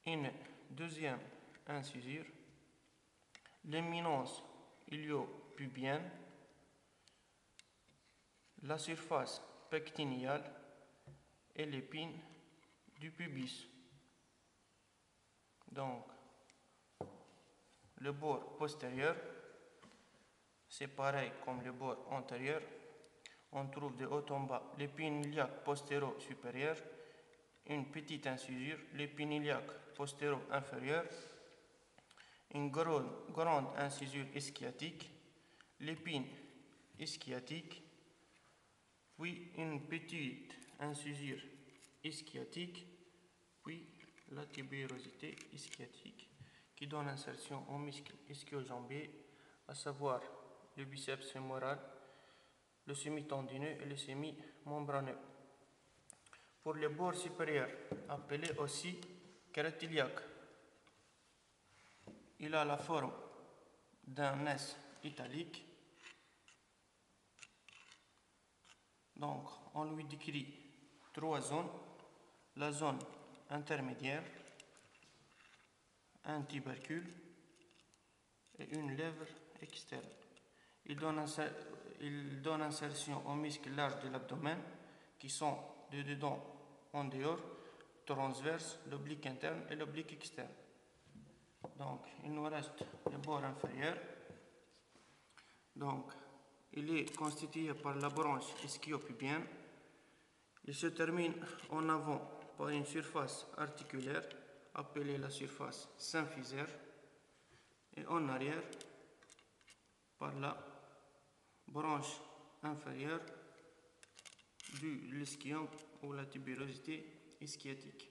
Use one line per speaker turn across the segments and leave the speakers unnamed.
une deuxième incisure, l'éminence iliopubienne, la surface pectinéale et l'épine du pubis. Donc, le bord postérieur, c'est pareil comme le bord antérieur. On trouve de haut en bas l'épine iliaque postéro-supérieure, une petite incisure, l'épine iliaque postéro-inférieure, une grande incisure ischiatique, l'épine ischiatique, puis une petite incisure ischiatique, puis la tubérosité ischiatique qui donne insertion au muscle ischio-jambier, à savoir le biceps fémoral, le semi-tendineux et le semi-membraneux. Pour le bord supérieur, appelé aussi carotiliaque, il a la forme d'un S italique. Donc, on lui décrit trois zones. La zone intermédiaire, un tubercule et une lèvre externe. Il donne insertion aux muscles larges de l'abdomen qui sont de dedans en dehors, transverse, l'oblique interne et l'oblique externe. Donc, il nous reste le bord inférieur. Donc, il est constitué par la branche ischio-pubienne. Il se termine en avant par une surface articulaire appelée la surface symphysaire et en arrière par la branche inférieure de l'ischium ou la tubérosité ischiatique.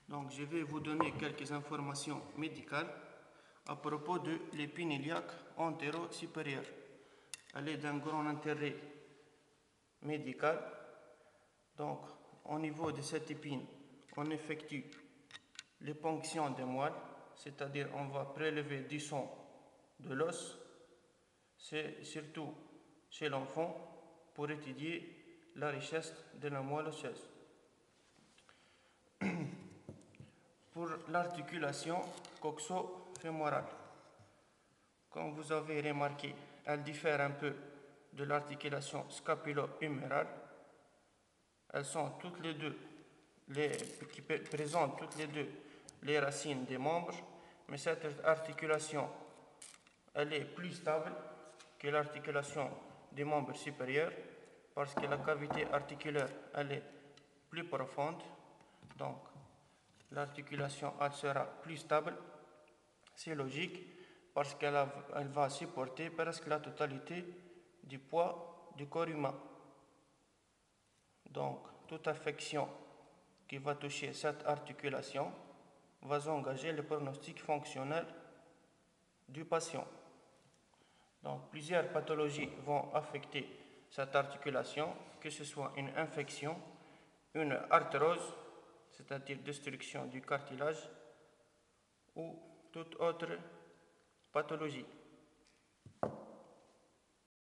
Donc, je vais vous donner quelques informations médicales à propos de l'épine iliaque antéro-supérieure. Elle est d'un grand intérêt médical. Donc, au niveau de cette épine, on effectue les ponctions des moelles, c'est-à-dire on va prélever du sang de l'os, c'est surtout chez l'enfant pour étudier la richesse de la moelle osseuse. Pour l'articulation coxo-fémorale, comme vous avez remarqué, elle diffère un peu de l'articulation scapulo-humérale. Elles sont toutes les deux, qui présentent toutes les deux les racines des membres, mais cette articulation, elle est plus stable que l'articulation des membres supérieurs parce que la cavité articulaire, elle est plus profonde. Donc, l'articulation, elle sera plus stable. C'est logique parce qu'elle va supporter presque la totalité du poids du corps humain. Donc, toute affection qui va toucher cette articulation va engager le pronostic fonctionnel du patient. Donc, plusieurs pathologies vont affecter cette articulation, que ce soit une infection, une arthrose, c'est-à-dire destruction du cartilage, ou toute autre pathologie.